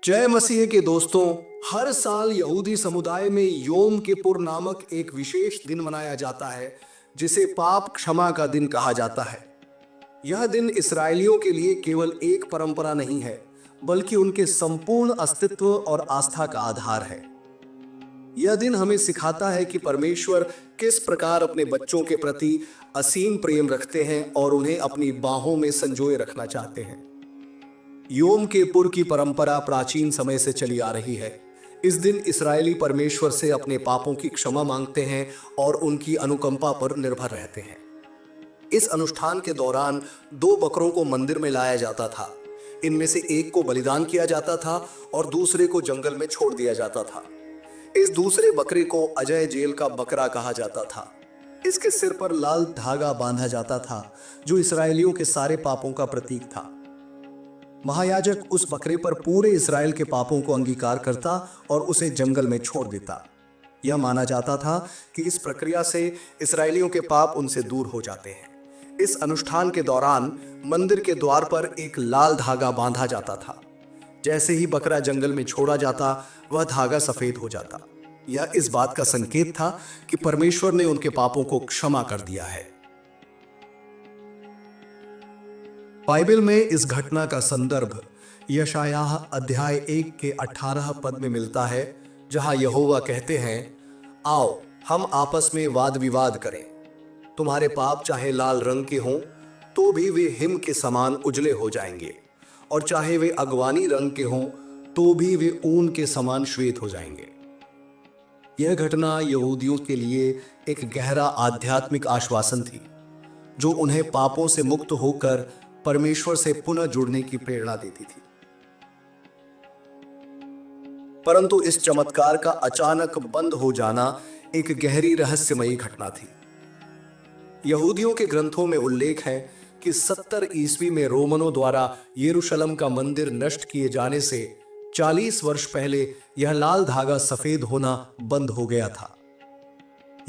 जय मसीह के दोस्तों। हर साल यहूदी समुदाय में योम किपुर नामक एक विशेष दिन मनाया जाता है जिसे पाप क्षमा का दिन कहा जाता है। यह दिन इस्राएलियों के लिए केवल एक परंपरा नहीं है बल्कि उनके संपूर्ण अस्तित्व और आस्था का आधार है। यह दिन हमें सिखाता है कि परमेश्वर किस प्रकार अपने बच्चों के प्रति असीम प्रेम रखते हैं और उन्हें अपनी बाहों में संजोए रखना चाहते हैं। योम किपुर की परंपरा प्राचीन समय से चली आ रही है। इस दिन इस्राएली परमेश्वर से अपने पापों की क्षमा मांगते हैं और उनकी अनुकंपा पर निर्भर रहते हैं। इस अनुष्ठान के दौरान 2 बकरों को मंदिर में लाया जाता था। इनमें से एक को बलिदान किया जाता था और दूसरे को जंगल में छोड़ दिया जाता था। इस दूसरे बकरे को अजय जेल का बकरा कहा जाता था। इसके सिर पर लाल धागा बांधा जाता था जो इस्राएलियों के सारे पापों का प्रतीक था। महायाजक उस बकरे पर पूरे इस्राएल के पापों को अंगीकार करता और उसे जंगल में छोड़ देता। यह माना जाता था कि इस प्रक्रिया से इस्राएलियों के पाप उनसे दूर हो जाते हैं। इस अनुष्ठान के दौरान मंदिर के द्वार पर एक लाल धागा बांधा जाता था। जैसे ही बकरा जंगल में छोड़ा जाता वह धागा सफेद हो जाता। यह इस बात का संकेत था कि परमेश्वर ने उनके पापों को क्षमा कर दिया है। बाइबल में इस घटना का संदर्भ यशायाह अध्याय 1 के 18 पद में मिलता है, जहां यहोवा कहते हैं, आओ हम आपस में वाद विवाद करें। तुम्हारे पाप चाहे लाल रंग के हों तो भी वे हिम के समान उजले हो जाएंगे, और चाहे वे अगवानी रंग के हों तो भी वे ऊन के समान श्वेत हो जाएंगे। यह घटना यहूदियों के लिए एक गहरा आध्यात्मिक आश्वासन थी, जो उन्हें पापों से मुक्त होकर परमेश्वर से पुनः जुड़ने की प्रेरणा देती थी। परंतु इस चमत्कार का अचानक बंद हो जाना एक गहरी रहस्यमयी घटना थी। यहूदियों के ग्रंथों में उल्लेख है कि 70 ईस्वी में रोमनों द्वारा यरूशलेम का मंदिर नष्ट किए जाने से 40 वर्ष पहले यह लाल धागा सफेद होना बंद हो गया था।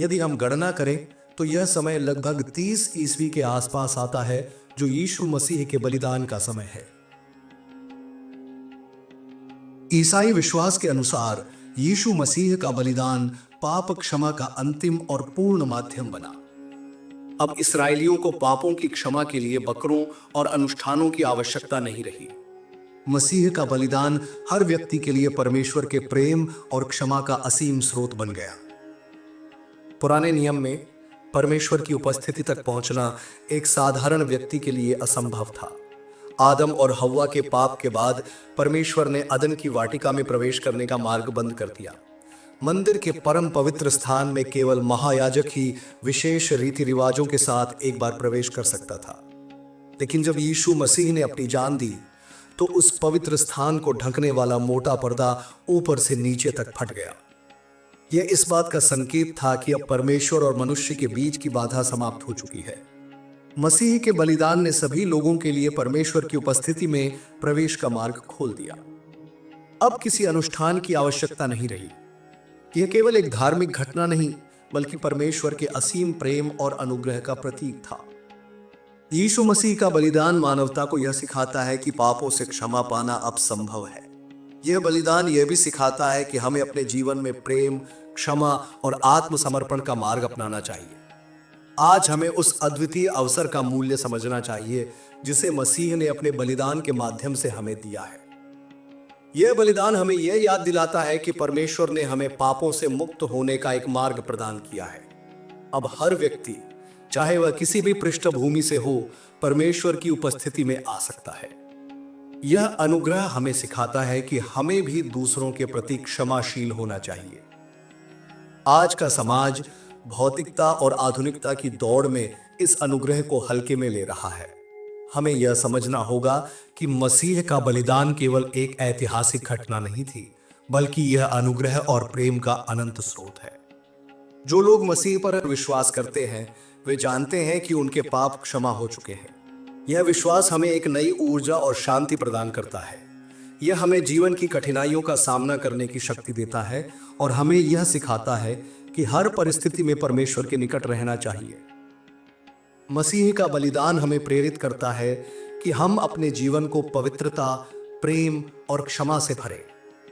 यदि हम गणना करें तो यह समय लगभग 30 ईस्वी के आसपास आता है, जो यीशु मसीह के बलिदान का समय है। ईसाई विश्वास के अनुसार यीशु मसीह का बलिदान पाप क्षमा का अंतिम और पूर्ण माध्यम बना। अब इस्राएलियों को पापों की क्षमा के लिए बकरों और अनुष्ठानों की आवश्यकता नहीं रही। मसीह का बलिदान हर व्यक्ति के लिए परमेश्वर के प्रेम और क्षमा का असीम स्रोत बन गया। पुराने नियम में परमेश्वर की उपस्थिति तक पहुंचना एक साधारण व्यक्ति के लिए असंभव था। आदम और हव्वा के पाप के बाद परमेश्वर ने अदन की वाटिका में प्रवेश करने का मार्ग बंद कर दिया। मंदिर के परम पवित्र स्थान में केवल महायाजक ही विशेष रीति रिवाजों के साथ एक बार प्रवेश कर सकता था। लेकिन जब यीशु मसीह ने अपनी जान दी तो उस पवित्र स्थान को ढकने वाला मोटा पर्दा ऊपर से नीचे तक फट गया। यह इस बात का संकेत था कि अब परमेश्वर और मनुष्य के बीच की बाधा समाप्त हो चुकी है। मसीह के बलिदान ने सभी लोगों के लिए परमेश्वर की उपस्थिति में प्रवेश का मार्ग खोल दिया। अब किसी अनुष्ठान की आवश्यकता नहीं रही। यह केवल एक धार्मिक घटना नहीं बल्कि परमेश्वर के असीम प्रेम और अनुग्रह का प्रतीक था। यीशु मसीह का बलिदान मानवता को यह सिखाता है कि पापों से क्षमा पाना अब संभव है। यह बलिदान यह भी सिखाता है कि हमें अपने जीवन में प्रेम, क्षमा और आत्मसमर्पण का मार्ग अपनाना चाहिए। आज हमें उस अद्वितीय अवसर का मूल्य समझना चाहिए जिसे मसीह ने अपने बलिदान के माध्यम से हमें दिया है। यह बलिदान हमें यह याद दिलाता है कि परमेश्वर ने हमें पापों से मुक्त होने का एक मार्ग प्रदान किया है। अब हर व्यक्ति, चाहे वह किसी भी पृष्ठभूमि से हो, परमेश्वर की उपस्थिति में आ सकता है। यह अनुग्रह हमें सिखाता है कि हमें भी दूसरों के प्रति क्षमाशील होना चाहिए। आज का समाज भौतिकता और आधुनिकता की दौड़ में इस अनुग्रह को हल्के में ले रहा है। हमें यह समझना होगा कि मसीह का बलिदान केवल एक ऐतिहासिक घटना नहीं थी, बल्कि यह अनुग्रह और प्रेम का अनंत स्रोत है। जो लोग मसीह पर विश्वास करते हैं वे जानते हैं कि उनके पाप क्षमा हो चुके हैं। यह विश्वास हमें एक नई ऊर्जा और शांति प्रदान करता है। यह हमें जीवन की कठिनाइयों का सामना करने की शक्ति देता है और हमें यह सिखाता है कि हर परिस्थिति में परमेश्वर के निकट रहना चाहिए। मसीह का बलिदान हमें प्रेरित करता है कि हम अपने जीवन को पवित्रता, प्रेम और क्षमा से भरे।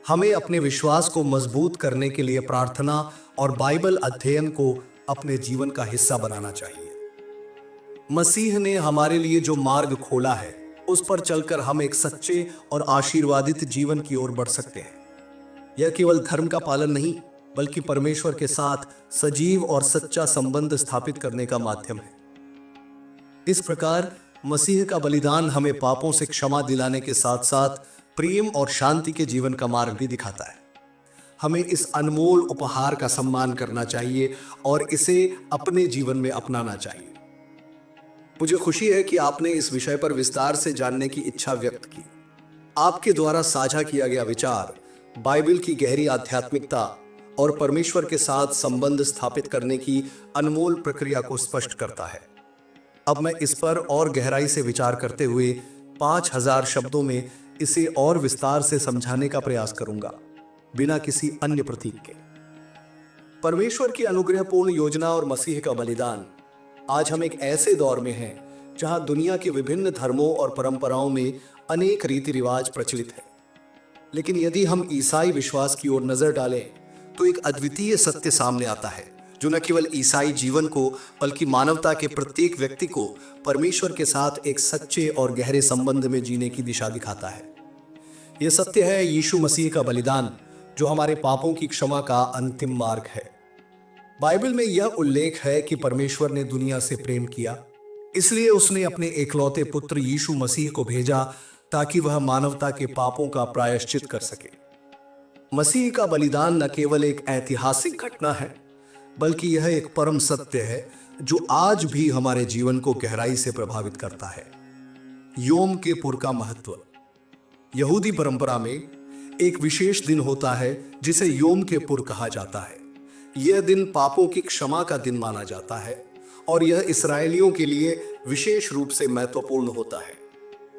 हमें अपने विश्वास को मजबूत करने के लिए प्रार्थना और बाइबल अध्ययन को अपने जीवन का हिस्सा बनाना चाहिए। मसीह ने हमारे लिए जो मार्ग खोला है उस पर चलकर हम एक सच्चे और आशीर्वादित जीवन की ओर बढ़ सकते हैं। यह केवल धर्म का पालन नहीं बल्कि परमेश्वर के साथ सजीव और सच्चा संबंध स्थापित करने का माध्यम है। इस प्रकार मसीह का बलिदान हमें पापों से क्षमा दिलाने के साथ साथ प्रेम और शांति के जीवन का मार्ग भी दिखाता है। हमें इस अनमोल उपहार का सम्मान करना चाहिए और इसे अपने जीवन में अपनाना चाहिए। मुझे खुशी है कि आपने इस विषय पर विस्तार से जानने की इच्छा व्यक्त की। आपके द्वारा साझा किया गया विचार बाइबल की गहरी आध्यात्मिकता और परमेश्वर के साथ संबंध स्थापित करने की अनमोल प्रक्रिया को स्पष्ट करता है। अब मैं इस पर और गहराई से विचार करते हुए 5000 शब्दों में इसे और विस्तार से समझाने का प्रयास करूंगा, बिना किसी अन्य प्रतीक के। परमेश्वर की अनुग्रहपूर्ण योजना और मसीह का बलिदान। आज हम एक ऐसे दौर में हैं जहां दुनिया के विभिन्न धर्मों और परंपराओं में अनेक रीति रिवाज प्रचलित हैं। लेकिन यदि हम ईसाई विश्वास की ओर नजर डालें तो एक अद्वितीय सत्य सामने आता है जो न केवल ईसाई जीवन को बल्कि मानवता के प्रत्येक व्यक्ति को परमेश्वर के साथ एक सच्चे और गहरे संबंध में जीने की दिशा दिखाता है। यह सत्य है यीशु मसीह का बलिदान, जो हमारे पापों की क्षमा का अंतिम मार्ग है। बाइबल में यह उल्लेख है कि परमेश्वर ने दुनिया से प्रेम किया, इसलिए उसने अपने एकलौते पुत्र यीशु मसीह को भेजा ताकि वह मानवता के पापों का प्रायश्चित कर सके। मसीह का बलिदान न केवल एक ऐतिहासिक घटना है बल्कि यह एक परम सत्य है जो आज भी हमारे जीवन को गहराई से प्रभावित करता है। योम किपुर का महत्व। यहूदी परंपरा में एक विशेष दिन होता है जिसे योम किपुर कहा जाता है। यह दिन पापों की क्षमा का दिन माना जाता है और यह इस्राएलियों के लिए विशेष रूप से महत्वपूर्ण होता है।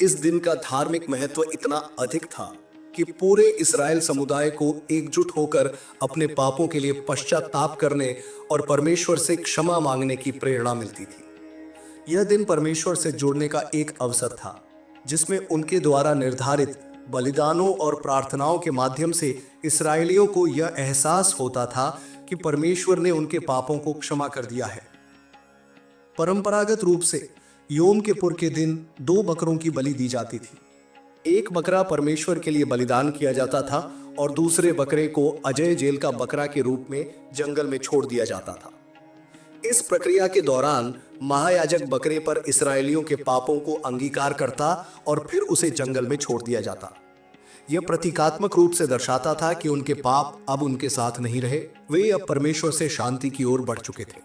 इस दिन का धार्मिक महत्व इतना अधिक था कि पूरे इस्राएल समुदाय को एकजुट होकर अपने पापों के लिए पश्चाताप करने और परमेश्वर से क्षमा मांगने की प्रेरणा मिलती थी। यह दिन परमेश्वर से जुड़ने का एक अवसर था जिसमें उनके द्वारा निर्धारित बलिदानों और प्रार्थनाओं के माध्यम से इस्राएलियों को यह एहसास होता था कि परमेश्वर ने उनके पापों को क्षमा कर दिया है। परंपरागत रूप से योम किपुर के दिन 2 बकरों की बलि दी जाती थी। एक बकरा परमेश्वर के लिए बलिदान किया जाता था और दूसरे बकरे को अजय जेल का बकरा के रूप में जंगल में छोड़ दिया जाता था। इस प्रक्रिया के दौरान महायाजक बकरे पर इस्राएलियों के पापों को अंगीकार करता और फिर उसे जंगल में छोड़ दिया जाता। यह प्रतीकात्मक रूप से दर्शाता था कि उनके पाप अब उनके साथ नहीं रहे, वे अब परमेश्वर से शांति की ओर बढ़ चुके थे।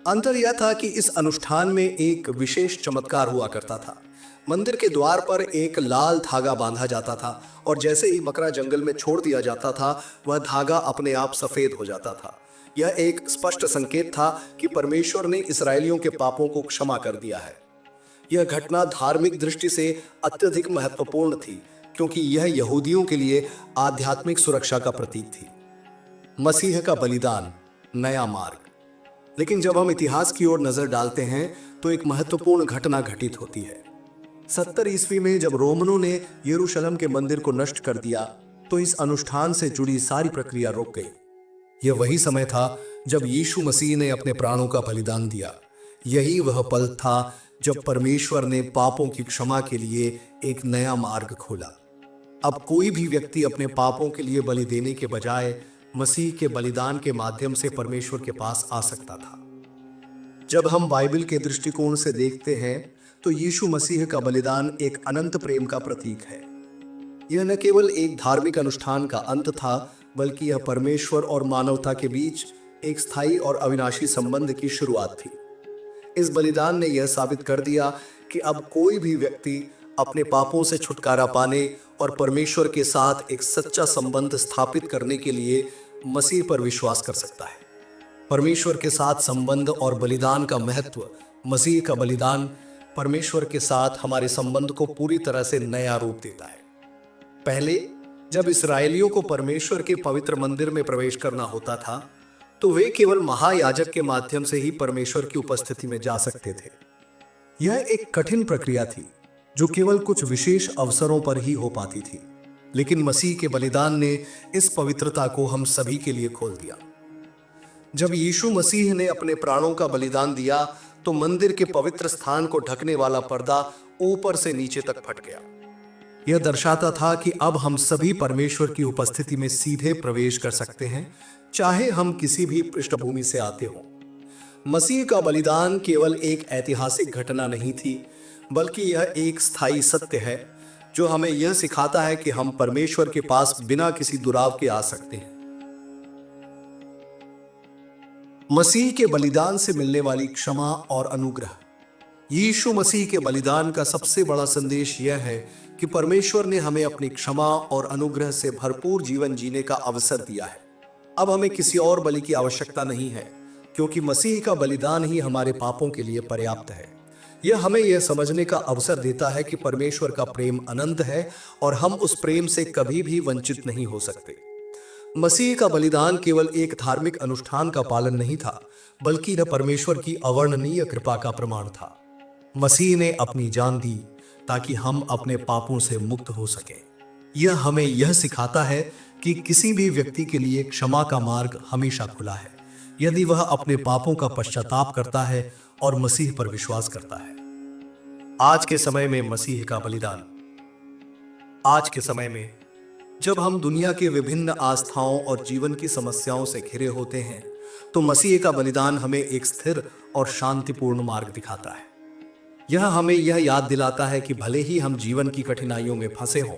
अंतर यह था कि इस अनुष्ठान में एक विशेष चमत्कार हुआ करता था। मंदिर के द्वार पर एक लाल धागा बांधा जाता था और जैसे ही बकरा जंगल में छोड़ दिया जाता था वह धागा अपने आप सफेद हो जाता था। यह एक स्पष्ट संकेत था कि परमेश्वर ने इस्राएलियों के पापों को क्षमा कर दिया है। यह घटना धार्मिक दृष्टि से अत्यधिक महत्वपूर्ण थी क्योंकि यह यहूदियों के लिए आध्यात्मिक सुरक्षा का प्रतीक थी। मसीह का बलिदान, नया मार्ग। लेकिन जब हम इतिहास की ओर नजर डालते हैं तो एक महत्वपूर्ण घटना घटित होती है। 70 ईस्वी में जब रोमनों ने यरूशलेम के मंदिर को नष्ट कर दिया तो इस अनुष्ठान से जुड़ी सारी प्रक्रिया रुक गई। यह वही समय था जब यीशु मसीह ने अपने प्राणों का बलिदान दिया। यही वह पल था जब परमेश्वर ने पापों की क्षमा के लिए एक नया मार्ग खोला। अब कोई भी व्यक्ति अपने पापों के लिए बलि देने के बजाय मसीह के बलिदान के माध्यम से परमेश्वर के पास आ सकता था। जब हम बाइबल के दृष्टिकोण से देखते हैं तो यीशु मसीह का बलिदान एक अनंत प्रेम का प्रतीक है। यह न केवल एक धार्मिक अनुष्ठान का अंत था बल्कि यह परमेश्वर और मानवता के बीच एक स्थायी और अविनाशी संबंध की शुरुआत थी। इस बलिदान ने यह साबित कर दिया कि अब कोई भी व्यक्ति अपने पापों से छुटकारा पाने और परमेश्वर के साथ एक सच्चा संबंध स्थापित करने के लिए मसीह पर विश्वास कर सकता है। परमेश्वर के साथ संबंध और बलिदान का महत्व। मसीह का बलिदान परमेश्वर के साथ हमारे संबंध को पूरी तरह से नया रूप देता है। पहले जब इस्राएलियों को परमेश्वर के पवित्र मंदिर में प्रवेश करना होता था तो वे केवल महायाजक के माध्यम से ही परमेश्वर की उपस्थिति में जा सकते थे। यह एक कठिन प्रक्रिया थी जो केवल कुछ विशेष अवसरों पर ही हो पाती थी। लेकिन मसीह के बलिदान ने इस पवित्रता को हम सभी के लिए खोल दिया। जब यीशु मसीह ने अपने प्राणों का बलिदान दिया तो मंदिर के पवित्र स्थान को ढकने वाला पर्दा ऊपर से नीचे तक फट गया। यह दर्शाता था कि अब हम सभी परमेश्वर की उपस्थिति में सीधे प्रवेश कर सकते हैं, चाहे हम किसी भी पृष्ठभूमि से आते हों। मसीह का बलिदान केवल एक ऐतिहासिक घटना नहीं थी, बल्कि यह एक स्थायी सत्य है जो हमें यह सिखाता है कि हम परमेश्वर के पास बिना किसी दुराव के आ सकते हैं। मसीह के बलिदान से मिलने वाली क्षमा और अनुग्रह। यीशु मसीह के बलिदान का सबसे बड़ा संदेश यह है कि परमेश्वर ने हमें अपनी क्षमा और अनुग्रह से भरपूर जीवन जीने का अवसर दिया है। अब हमें किसी और बलि की आवश्यकता नहीं है, क्योंकि मसीह का बलिदान ही हमारे पापों के लिए पर्याप्त है। यह हमें यह समझने का अवसर देता है कि परमेश्वर का प्रेम अनंत है और हम उस प्रेम से कभी भी वंचित नहीं हो सकते। मसीह का बलिदान केवल एक धार्मिक अनुष्ठान का पालन नहीं था, बल्कि यह परमेश्वर की अवर्णनीय कृपा का प्रमाण था। मसीह ने अपनी जान दी ताकि हम अपने पापों से मुक्त हो सके। यह हमें यह सिखाता है कि किसी भी व्यक्ति के लिए क्षमा का मार्ग हमेशा खुला है, यदि वह अपने पापों का पश्चाताप करता है और मसीह पर विश्वास करता है। आज के समय में मसीह का बलिदान। आज के समय में जब हम दुनिया के विभिन्न आस्थाओं और जीवन की समस्याओं से घिरे होते हैं, तो मसीह का बलिदान हमें एक स्थिर और शांतिपूर्ण मार्ग दिखाता है। यह हमें यह याद दिलाता है कि भले ही हम जीवन की कठिनाइयों में फंसे हों,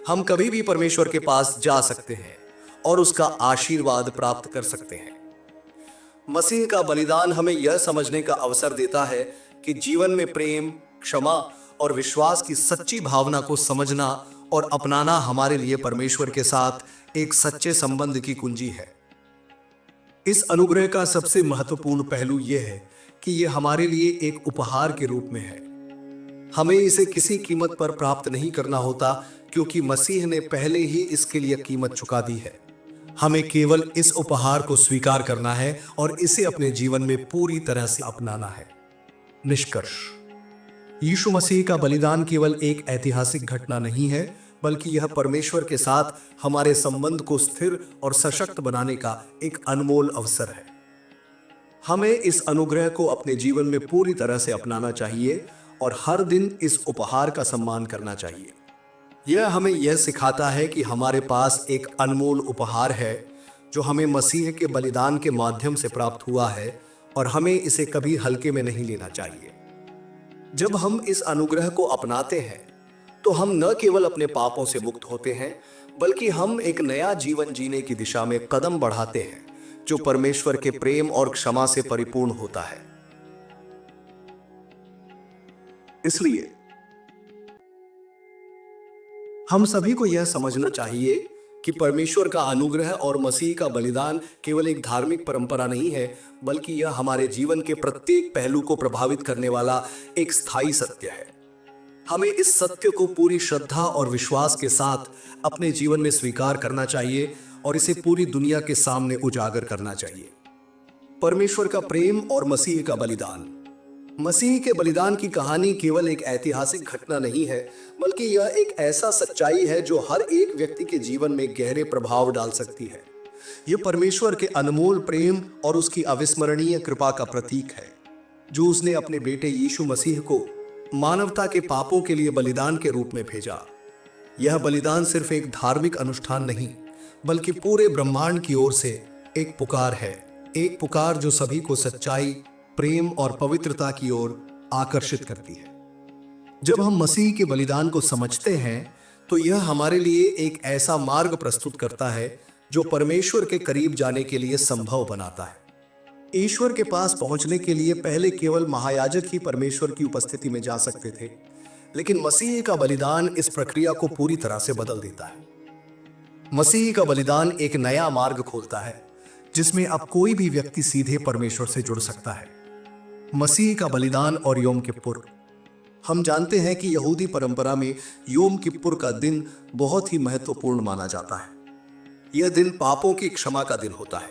हम कभी भी परमेश्वर के पास जा सकते हैं और उसका आशीर्वाद प्राप्त कर सकते हैं। मसीह का बलिदान हमें यह समझने का अवसर देता है कि जीवन में प्रेम, क्षमा और विश्वास की सच्ची भावना को समझना और अपनाना हमारे लिए परमेश्वर के साथ एक सच्चे संबंध की कुंजी है। इस अनुग्रह का सबसे महत्वपूर्ण पहलू यह है कि यह हमारे लिए एक उपहार के रूप में है। हमें इसे किसी कीमत पर प्राप्त नहीं करना होता, क्योंकि मसीह ने पहले ही इसके लिए कीमत चुका दी है। हमें केवल इस उपहार को स्वीकार करना है और इसे अपने जीवन में पूरी तरह से अपनाना है। निष्कर्ष, यीशु मसीह का बलिदान केवल एक ऐतिहासिक घटना नहीं है, बल्कि यह परमेश्वर के साथ हमारे संबंध को स्थिर और सशक्त बनाने का एक अनमोल अवसर है। हमें इस अनुग्रह को अपने जीवन में पूरी तरह से अपनाना चाहिए और हर दिन इस उपहार का सम्मान करना चाहिए। यह हमें यह सिखाता है कि हमारे पास एक अनमोल उपहार है जो हमें मसीह के बलिदान के माध्यम से प्राप्त हुआ है और हमें इसे कभी हल्के में नहीं लेना चाहिए। जब हम इस अनुग्रह को अपनाते हैं तो हम न केवल अपने पापों से मुक्त होते हैं, बल्कि हम एक नया जीवन जीने की दिशा में कदम बढ़ाते हैं जो परमेश्वर के प्रेम और क्षमा से परिपूर्ण होता है। इसलिए हम सभी को यह समझना चाहिए कि परमेश्वर का अनुग्रह और मसीह का बलिदान केवल एक धार्मिक परंपरा नहीं है, बल्कि यह हमारे जीवन के प्रत्येक पहलू को प्रभावित करने वाला एक स्थायी सत्य है। हमें इस सत्य को पूरी श्रद्धा और विश्वास के साथ अपने जीवन में स्वीकार करना चाहिए और इसे पूरी दुनिया के सामने उजागर करना चाहिए। परमेश्वर का प्रेम और मसीह का बलिदान। मसीह के बलिदान की कहानी केवल एक ऐतिहासिक घटना नहीं है, बल्कि यह एक ऐसा सच्चाई है जो हर एक व्यक्ति के जीवन में गहरे प्रभाव डाल सकती है। यह परमेश्वर के अनमोल प्रेम और उसकी अविस्मरणीय कृपा का प्रतीक है, जो उसने अपने बेटे यीशु मसीह को मानवता के पापों के लिए बलिदान के रूप में भेजा। यह बलिदान सिर्फ एक धार्मिक अनुष्ठान नहीं, बल्कि पूरे ब्रह्मांड की ओर से एक पुकार है, एक पुकार जो सभी को सच्चाई, प्रेम और पवित्रता की ओर आकर्षित करती है। जब हम मसीह के बलिदान को समझते हैं तो यह हमारे लिए एक ऐसा मार्ग प्रस्तुत करता है जो परमेश्वर के करीब जाने के लिए संभव बनाता है। ईश्वर के पास पहुंचने के लिए पहले केवल महायाजक ही परमेश्वर की उपस्थिति में जा सकते थे, लेकिन मसीह का बलिदान इस प्रक्रिया को पूरी तरह से बदल देता है। मसीह का बलिदान एक नया मार्ग खोलता है जिसमें अब कोई भी व्यक्ति सीधे परमेश्वर से जुड़ सकता है। मसीह का बलिदान और योम किप्पुर। हम जानते हैं कि यहूदी परंपरा में योम किप्पुर का दिन बहुत ही महत्वपूर्ण माना जाता है। यह दिन पापों की क्षमा का दिन होता है,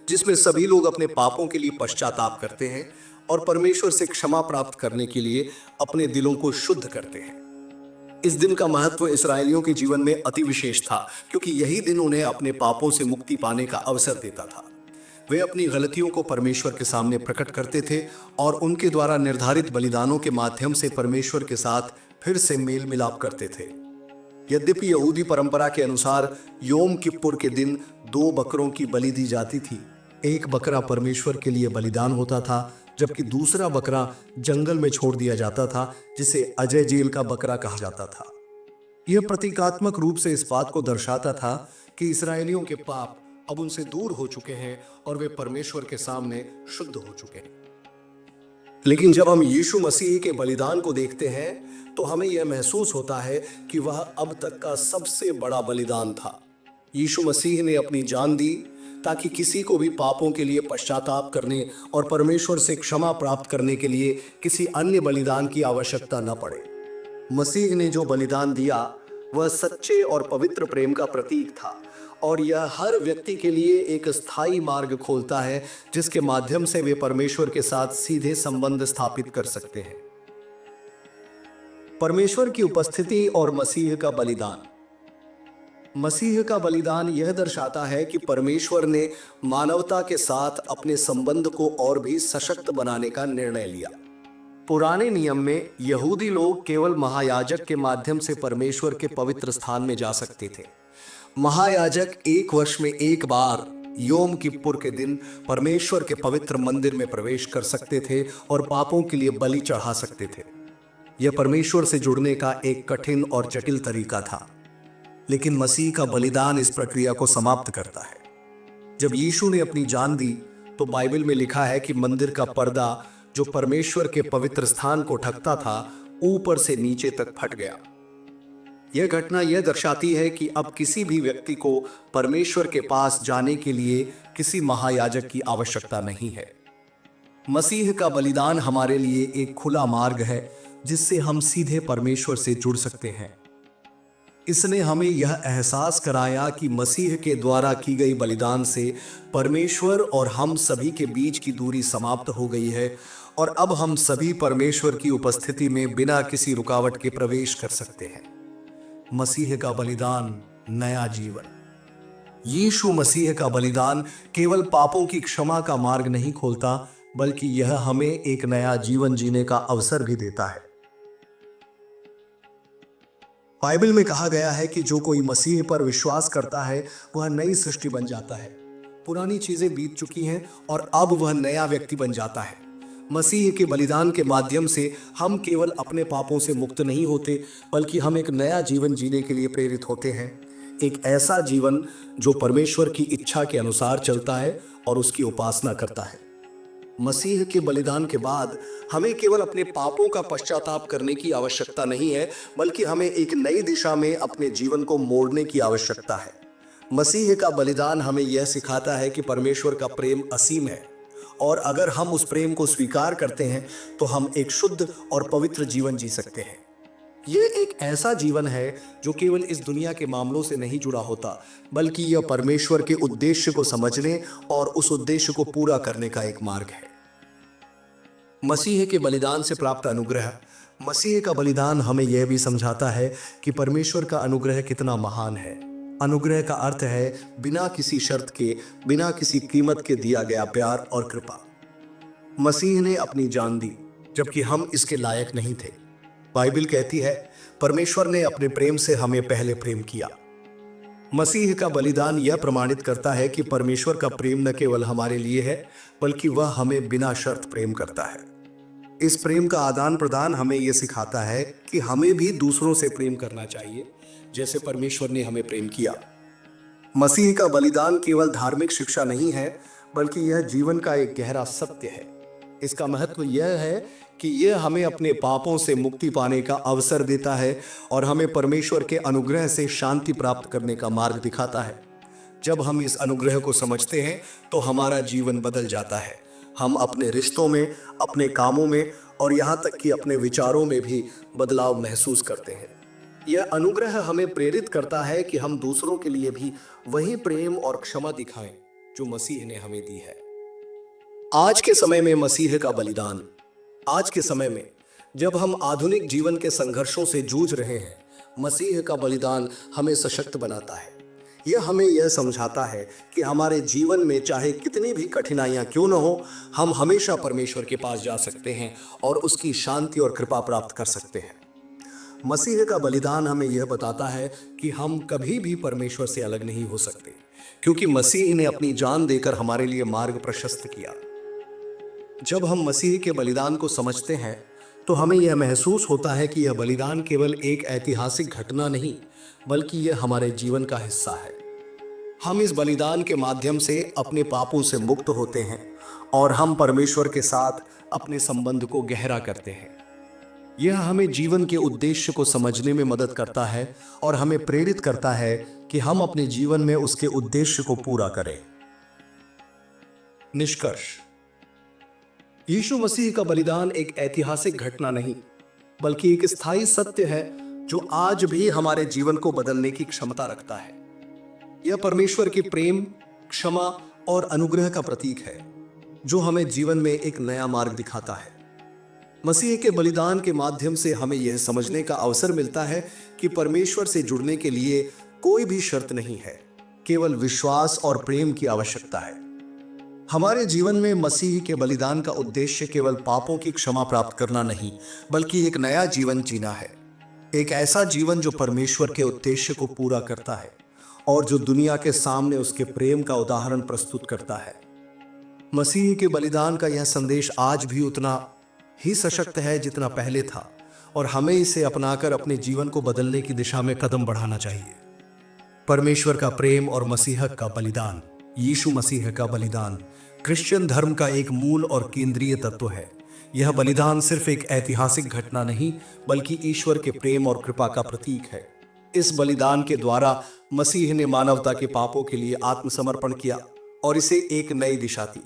जिसमें सभी लोग अपने पापों के लिए पश्चाताप करते हैं और परमेश्वर से क्षमा प्राप्त करने के लिए अपने दिलों को शुद्ध करते हैं। इस दिन का महत्व इसराइलियों के जीवन में अति विशेष था, क्योंकि यही दिन उन्हें अपने पापों से मुक्ति पाने का अवसर देता था। वे अपनी गलतियों को परमेश्वर के सामने प्रकट करते थे और उनके द्वारा निर्धारित बलिदानों के माध्यम से परमेश्वर के साथ फिर से मेल मिलाप करते थे। यद्यपि यहूदी परंपरा के अनुसार योम किप्पुर के दिन 2 बकरों की बलि दी जाती थी। एक बकरा परमेश्वर के लिए बलिदान होता था, जबकि दूसरा बकरा जंगल में छोड़ दिया जाता था, जिसे अजय जेल का बकरा कहा जाता था। यह प्रतीकात्मक रूप से इस बात को दर्शाता था कि इसराइलियों के पाप अब उनसे दूर हो चुके हैं और वे परमेश्वर के सामने शुद्ध हो चुके हैं। लेकिन जब हम यीशु मसीह के बलिदान को देखते हैं तो हमें यह महसूस होता है कि वह अब तक का सबसे बड़ा बलिदान था। यीशु मसीह ने अपनी जान दी ताकि किसी को भी पापों के लिए पश्चाताप करने और परमेश्वर से क्षमा प्राप्त करने के लिए किसी अन्य बलिदान की आवश्यकता न पड़े। मसीह ने जो बलिदान दिया वह सच्चे और पवित्र प्रेम का प्रतीक था, और यह हर व्यक्ति के लिए एक स्थायी मार्ग खोलता है जिसके माध्यम से वे परमेश्वर के साथ सीधे संबंध स्थापित कर सकते हैं। परमेश्वर की उपस्थिति और मसीह का बलिदान। मसीह का बलिदान यह दर्शाता है कि परमेश्वर ने मानवता के साथ अपने संबंध को और भी सशक्त बनाने का निर्णय लिया। पुराने नियम में यहूदी लोग केवल महायाजक के माध्यम से परमेश्वर के पवित्र स्थान में जा सकते थे। महायाजक 1 वर्ष में एक बार योम किप्पुर के दिन परमेश्वर के पवित्र मंदिर में प्रवेश कर सकते थे और पापों के लिए बलि चढ़ा सकते थे। यह परमेश्वर से जुड़ने का एक कठिन और जटिल तरीका था, लेकिन मसीह का बलिदान इस प्रक्रिया को समाप्त करता है। जब यीशु ने अपनी जान दी तो बाइबल में लिखा है कि मंदिर का पर्दा जो परमेश्वर के पवित्र स्थान को ढकता था, ऊपर से नीचे तक फट गया। यह घटना यह दर्शाती है कि अब किसी भी व्यक्ति को परमेश्वर के पास जाने के लिए किसी महायाजक की आवश्यकता नहीं है। मसीह का बलिदान हमारे लिए एक खुला मार्ग है जिससे हम सीधे परमेश्वर से जुड़ सकते हैं। इसने हमें यह एहसास कराया कि मसीह के द्वारा की गई बलिदान से परमेश्वर और हम सभी के बीच की दूरी समाप्त हो गई है, और अब हम सभी परमेश्वर की उपस्थिति में बिना किसी रुकावट के प्रवेश कर सकते हैं। मसीह का बलिदान, नया जीवन। यीशु मसीह का बलिदान केवल पापों की क्षमा का मार्ग नहीं खोलता, बल्कि यह हमें एक नया जीवन जीने का अवसर भी देता है। बाइबल में कहा गया है कि जो कोई मसीह पर विश्वास करता है वह नई सृष्टि बन जाता है। पुरानी चीजें बीत चुकी हैं और अब वह नया व्यक्ति बन जाता है। मसीह के बलिदान के माध्यम से हम केवल अपने पापों से मुक्त नहीं होते, बल्कि हम एक नया जीवन जीने के लिए प्रेरित होते हैं। एक ऐसा जीवन जो परमेश्वर की इच्छा के अनुसार चलता है और उसकी उपासना करता है। मसीह के बलिदान के बाद हमें केवल अपने पापों का पश्चाताप करने की आवश्यकता नहीं है, बल्कि हमें एक नई दिशा में अपने जीवन को मोड़ने की आवश्यकता है। मसीह का बलिदान हमें यह सिखाता है कि परमेश्वर का प्रेम असीम है, और अगर हम उस प्रेम को स्वीकार करते हैं तो हम एक शुद्ध और पवित्र जीवन जी सकते हैं। यह एक ऐसा जीवन है जो केवल इस दुनिया के मामलों से नहीं जुड़ा होता, बल्कि यह परमेश्वर के उद्देश्य को समझने और उस उद्देश्य को पूरा करने का एक मार्ग है। मसीह के बलिदान से प्राप्त अनुग्रह। मसीह का बलिदान हमें यह भी समझाता है कि परमेश्वर का अनुग्रह कितना महान है। अनुग्रह का अर्थ है बिना किसी शर्त के, बिना किसी कीमत के दिया गया प्यार और कृपा। मसीह ने अपनी जान दी जबकि हम इसके लायक नहीं थे। बाइबल कहती है, परमेश्वर ने अपने प्रेम से हमें पहले प्रेम किया। मसीह का बलिदान यह प्रमाणित करता है कि परमेश्वर का प्रेम न केवल हमारे लिए है, बल्कि वह हमें बिना शर्त प्रेम करता है। इस प्रेम का आदान प्रदान हमें यह सिखाता है कि हमें भी दूसरों से प्रेम करना चाहिए, जैसे परमेश्वर ने हमें प्रेम किया। मसीह का बलिदान केवल धार्मिक शिक्षा नहीं है, बल्कि यह जीवन का एक गहरा सत्य है। इसका महत्व यह है कि यह हमें अपने पापों से मुक्ति पाने का अवसर देता है और हमें परमेश्वर के अनुग्रह से शांति प्राप्त करने का मार्ग दिखाता है। जब हम इस अनुग्रह को समझते हैं तो हमारा जीवन बदल जाता है। हम अपने रिश्तों में, अपने कामों में और यहाँ तक कि अपने विचारों में भी बदलाव महसूस करते हैं। यह अनुग्रह हमें प्रेरित करता है कि हम दूसरों के लिए भी वही प्रेम और क्षमा दिखाएं जो मसीह ने हमें दी है। आज के समय में मसीह का बलिदान। आज के समय में जब हम आधुनिक जीवन के संघर्षों से जूझ रहे हैं, मसीह का बलिदान हमें सशक्त बनाता है। यह हमें यह समझाता है कि हमारे जीवन में चाहे कितनी भी कठिनाइयां क्यों न हो, हम हमेशा परमेश्वर के पास जा सकते हैं और उसकी शांति और कृपा प्राप्त कर सकते हैं। मसीह का बलिदान हमें यह बताता है कि हम कभी भी परमेश्वर से अलग नहीं हो सकते, क्योंकि मसीह ने अपनी जान देकर हमारे लिए मार्ग प्रशस्त किया। जब हम मसीह के बलिदान को समझते हैं तो हमें यह महसूस होता है कि यह बलिदान केवल एक ऐतिहासिक घटना नहीं, बल्कि यह हमारे जीवन का हिस्सा है। हम इस बलिदान के माध्यम से अपने पापों से मुक्त होते हैं और हम परमेश्वर के साथ अपने संबंध को गहरा करते हैं। यह हमें जीवन के उद्देश्य को समझने में मदद करता है और हमें प्रेरित करता है कि हम अपने जीवन में उसके उद्देश्य को पूरा करें। निष्कर्ष: यीशु मसीह का बलिदान एक ऐतिहासिक घटना नहीं, बल्कि एक स्थायी सत्य है जो आज भी हमारे जीवन को बदलने की क्षमता रखता है। यह परमेश्वर के प्रेम, क्षमा और अनुग्रह का प्रतीक है, जो हमें जीवन में एक नया मार्ग दिखाता है। मसीह के बलिदान के माध्यम से हमें यह समझने का अवसर मिलता है कि परमेश्वर से जुड़ने के लिए कोई भी शर्त नहीं है, केवल विश्वास और प्रेम की आवश्यकता है। हमारे जीवन में मसीह के बलिदान का उद्देश्य केवल पापों की क्षमा प्राप्त करना नहीं, बल्कि एक नया जीवन जीना है। एक ऐसा जीवन जो परमेश्वर के उद्देश्य को पूरा करता है और जो दुनिया के सामने उसके प्रेम का उदाहरण प्रस्तुत करता है। मसीह के बलिदान का यह संदेश आज भी उतना ही सशक्त है जितना पहले था, और हमें इसे अपनाकर अपने जीवन को बदलने की दिशा में कदम बढ़ाना चाहिए। परमेश्वर का प्रेम और मसीह का बलिदान, यीशु मसीह का बलिदान क्रिश्चियन धर्म का एक मूल और केंद्रीय तत्व है। यह बलिदान सिर्फ एक ऐतिहासिक घटना नहीं, बल्कि ईश्वर के प्रेम और कृपा का प्रतीक है। इस बलिदान के द्वारा मसीह ने मानवता के पापों के लिए आत्मसमर्पण किया और इसे एक नई दिशा दी।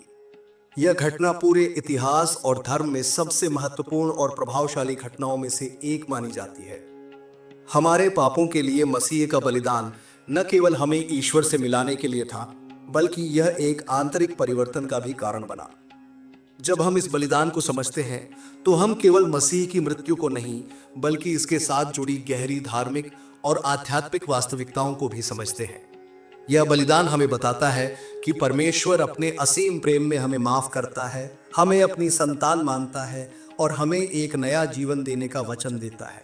यह घटना पूरे इतिहास और धर्म में सबसे महत्वपूर्ण और प्रभावशाली घटनाओं में से एक मानी जाती है। हमारे पापों के लिए मसीह का बलिदान न केवल हमें ईश्वर से मिलाने के लिए था, बल्कि यह एक आंतरिक परिवर्तन का भी कारण बना। जब हम इस बलिदान को समझते हैं तो हम केवल मसीह की मृत्यु को नहीं, बल्कि इसके साथ जुड़ी गहरी धार्मिक और आध्यात्मिक वास्तविकताओं को भी समझते हैं। यह बलिदान हमें बताता है कि परमेश्वर अपने असीम प्रेम में हमें माफ करता है, हमें अपनी संतान मानता है और हमें एक नया जीवन देने का वचन देता है।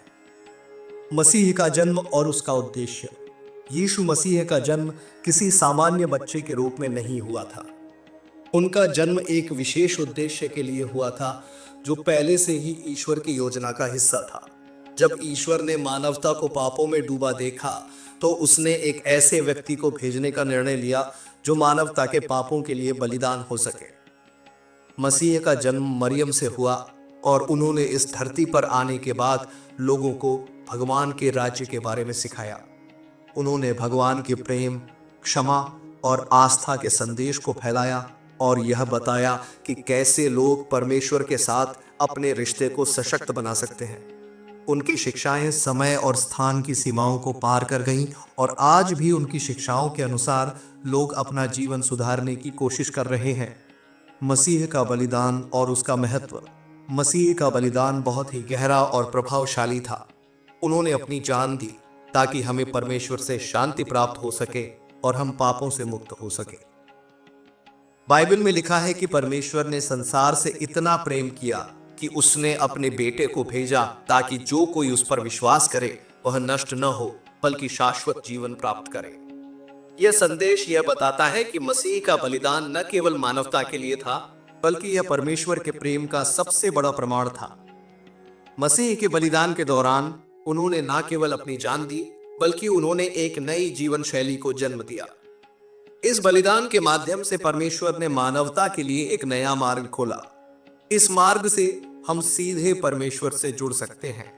मसीह का जन्म और उसका उद्देश्य। यीशु मसीह का जन्म किसी सामान्य बच्चे के रूप में नहीं हुआ था। उनका जन्म एक विशेष उद्देश्य के लिए हुआ था, जो पहले से ही ईश्वर की योजना का हिस्सा था। जब ईश्वर ने मानवता को पापों में डूबा देखा, तो उसने एक ऐसे व्यक्ति को भेजने का निर्णय लिया जो मानवता के पापों के लिए बलिदान हो सके। मसीह का जन्म मरियम से हुआ और उन्होंने इस धरती पर आने के बाद लोगों को भगवान के राज्य के बारे में सिखाया। उन्होंने भगवान के प्रेम, क्षमा और आस्था के संदेश को फैलाया और यह बताया कि कैसे लोग परमेश्वर के साथ अपने रिश्ते को सशक्त बना सकते हैं। उनकी शिक्षाएं समय और स्थान की सीमाओं को पार कर गईं और आज भी उनकी शिक्षाओं के अनुसार लोग अपना जीवन सुधारने की कोशिश कर रहे हैं। मसीह का बलिदान और उसका महत्व। मसीह का बलिदान बहुत ही गहरा और प्रभावशाली था। उन्होंने अपनी जान दी ताकि हमें परमेश्वर से शांति प्राप्त हो सके और हम पापों से मुक्त हो सके। बाइबल में लिखा है कि परमेश्वर ने संसार से इतना प्रेम किया कि उसने अपने बेटे को भेजा ताकि जो कोई उस पर विश्वास करे वह नष्ट न हो, बल्कि शाश्वत जीवन प्राप्त करे। यह संदेश यह बताता है कि मसीह का बलिदान न केवल मानवता के लिए था, बल्कि यह परमेश्वर के प्रेम का सबसे बड़ा प्रमाण था। मसीह के बलिदान के दौरान उन्होंने न केवल अपनी जान दी, बल्कि उन्होंने एक नई जीवन शैली को जन्म दिया। इस बलिदान के माध्यम से परमेश्वर ने मानवता के लिए एक नया मार्ग खोला। इस मार्ग से हम सीधे परमेश्वर से जुड़ सकते हैं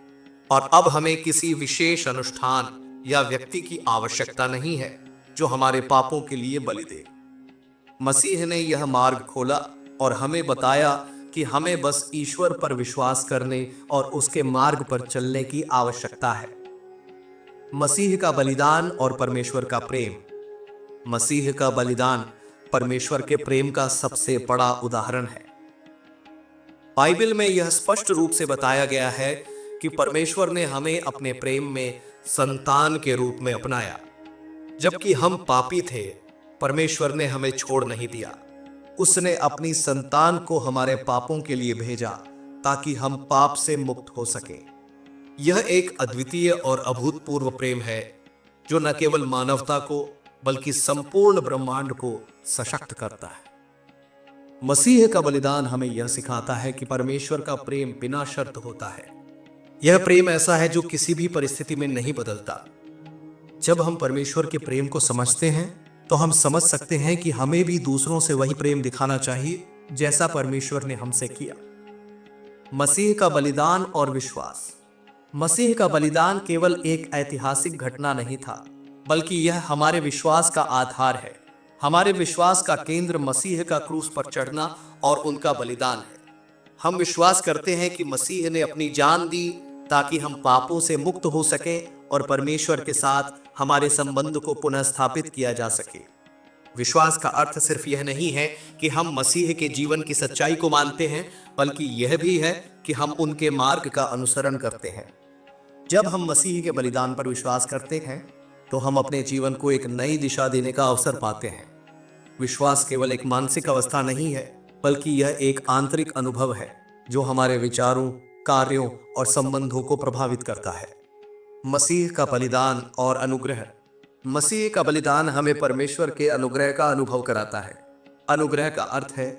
और अब हमें किसी विशेष अनुष्ठान या व्यक्ति की आवश्यकता नहीं है जो हमारे पापों के लिए बलि दे। मसीह ने यह मार्ग खोला और हमें बताया कि हमें बस ईश्वर पर विश्वास करने और उसके मार्ग पर चलने की आवश्यकता है। मसीह का बलिदान और परमेश्वर का प्रेम। मसीह का बलिदान परमेश्वर के प्रेम का सबसे बड़ा उदाहरण है। बाइबल में यह स्पष्ट रूप से बताया गया है कि परमेश्वर ने हमें अपने प्रेम में संतान के रूप में अपनाया। जबकि हम पापी थे, परमेश्वर ने हमें छोड़ नहीं दिया। उसने अपनी संतान को हमारे पापों के लिए भेजा ताकि हम पाप से मुक्त हो सके। यह एक अद्वितीय और अभूतपूर्व प्रेम है जो न केवल मानवता को बल्कि संपूर्ण ब्रह्मांड को सशक्त करता है। मसीह का बलिदान हमें यह सिखाता है कि परमेश्वर का प्रेम बिना शर्त होता है। यह प्रेम ऐसा है जो किसी भी परिस्थिति में नहीं बदलता। जब हम परमेश्वर के प्रेम को समझते हैं तो हम समझ सकते हैं कि हमें भी दूसरों से वही प्रेम दिखाना चाहिए जैसा परमेश्वर ने हमसे किया। मसीह का बलिदान और विश्वास। मसीह का बलिदान केवल एक ऐतिहासिक घटना नहीं था, बल्कि यह हमारे विश्वास का आधार है। हमारे विश्वास का केंद्र मसीह का क्रूस पर चढ़ना और उनका बलिदान है। हम विश्वास करते हैं कि मसीह ने अपनी जान दी ताकि हम पापों से मुक्त हो सके और परमेश्वर के साथ हमारे संबंध को पुनः स्थापित किया जा सके। विश्वास का अर्थ सिर्फ यह नहीं है कि हम मसीह के जीवन की सच्चाई को मानते हैं, बल्कि यह भी है कि हम उनके मार्ग का अनुसरण करते हैं। जब हम मसीह के बलिदान पर विश्वास करते हैं तो हम अपने जीवन को एक नई दिशा देने का अवसर पाते हैं। विश्वास केवल एक मानसिक अवस्था नहीं है, बल्कि यह एक आंतरिक अनुभव है जो हमारे विचारों, कार्यों और संबंधों को प्रभावित करता है। मसीह का बलिदान और अनुग्रह। मसीह का बलिदान हमें परमेश्वर के अनुग्रह का अनुभव कराता है। अनुग्रह का अर्थ है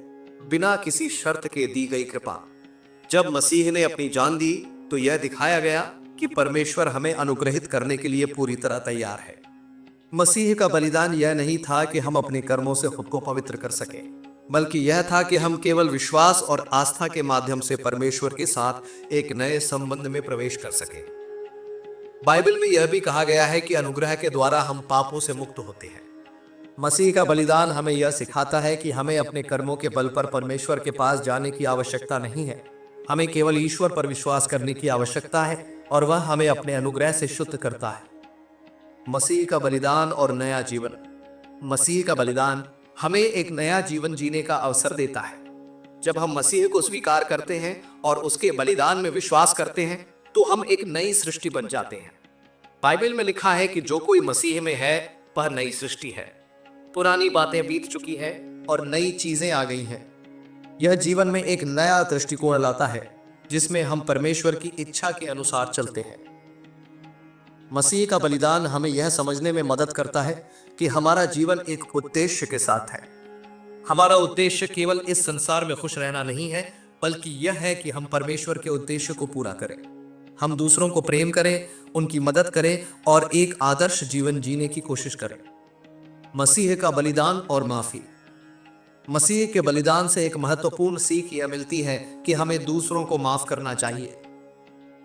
बिना किसी शर्त के दी गई कृपा। जब मसीह ने अपनी जान दी तो यह दिखाया गया कि परमेश्वर हमें अनुग्रहित करने के लिए पूरी तरह तैयार है। मसीह का बलिदान यह नहीं था कि हम अपने कर्मों से खुद को पवित्र कर सकें, बल्कि यह था कि हम केवल विश्वास और आस्था के माध्यम से परमेश्वर के साथ एक नए संबंध में प्रवेश कर सकें। बाइबल में यह भी कहा गया है कि अनुग्रह के द्वारा हम पापों से मुक्त होते हैं। मसीह का बलिदान हमें यह सिखाता है कि हमें अपने कर्मों के बल पर परमेश्वर के पास जाने की आवश्यकता नहीं है। हमें केवल ईश्वर पर विश्वास करने की आवश्यकता है और वह हमें अपने अनुग्रह से शुद्ध करता है। मसीह का बलिदान और नया जीवन। मसीह का बलिदान हमें एक नया जीवन जीने का अवसर देता है। जब हम मसीह को स्वीकार करते हैं और उसके बलिदान में विश्वास करते हैं तो हम एक नई सृष्टि बन जाते हैं। बाइबल में लिखा है कि जो कोई मसीह में है वह नई सृष्टि है। पुरानी बातें बीत चुकी हैं और नई चीजें आ गई हैं। यह जीवन में एक नया दृष्टिकोण लाता है जिसमें हम परमेश्वर की इच्छा के अनुसार चलते हैं। मसीह का बलिदान हमें यह समझने में मदद करता है कि हमारा जीवन एक उद्देश्य के साथ है। हमारा उद्देश्य केवल इस संसार में खुश रहना नहीं है, बल्कि यह है कि हम परमेश्वर के उद्देश्य को पूरा करें। हम दूसरों को प्रेम करें, उनकी मदद करें और एक आदर्श जीवन जीने की कोशिश करें। मसीह का बलिदान और माफी। मसीह के बलिदान से एक महत्वपूर्ण सीख यह मिलती है कि हमें दूसरों को माफ करना चाहिए।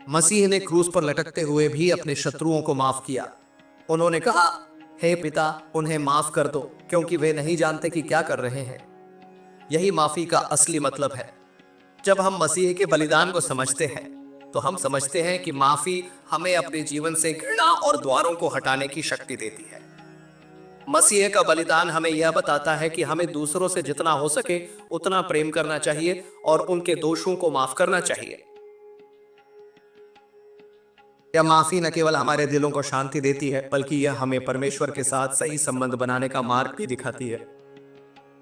मसीह ने क्रूस पर लटकते हुए भी अपने शत्रुओं को माफ किया। उन्होंने कहा, हे पिता, उन्हें माफ कर दो क्योंकि वे नहीं जानते कि क्या कर रहे हैं। यही माफी का असली मतलब है। जब हम मसीह के बलिदान को समझते हैं तो हम समझते हैं कि माफी हमें अपने जीवन से घृणा और द्वारों को हटाने की शक्ति देती है। मसीह का बलिदान हमें यह बताता है कि हमें दूसरों से जितना हो सके उतना प्रेम करना चाहिए और उनके दोषों को माफ करना चाहिए। यह माफी न केवल हमारे दिलों को शांति देती है, बल्कि यह हमें परमेश्वर के साथ सही संबंध बनाने का मार्ग भी दिखाती है।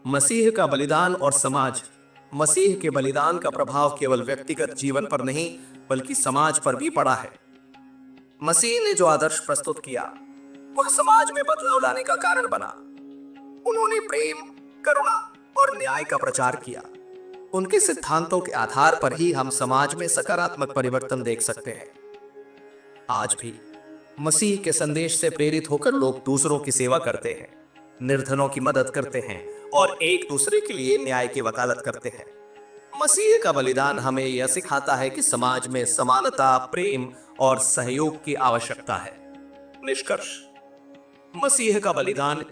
मसीह का बलिदान और समाज। मसीह के बलिदान का प्रभाव केवल व्यक्तिगत जीवन पर नहीं, बल्कि समाज पर भी पड़ा है। मसीह ने जो आदर्श प्रस्तुत किया वह समाज में बदलाव लाने का कारण बना। उन्होंने प्रेम, करुणा और न्याय का प्रचार किया। उनके सिद्धांतों के आधार पर ही हम समाज में सकारात्मक परिवर्तन देख सकते हैं। आज भी मसीह के संदेश से प्रेरित होकर लोग दूसरों की सेवा करते हैं, निर्धनों की मदद करते हैं और एक दूसरे के लिए न्याय की वकालत करते हैं। मसीह का बलिदान हमें यह सिखाता है कि समाज में समानता, प्रेम और सहयोग की आवश्यकता है। निष्कर्ष, मसीह का बलिदान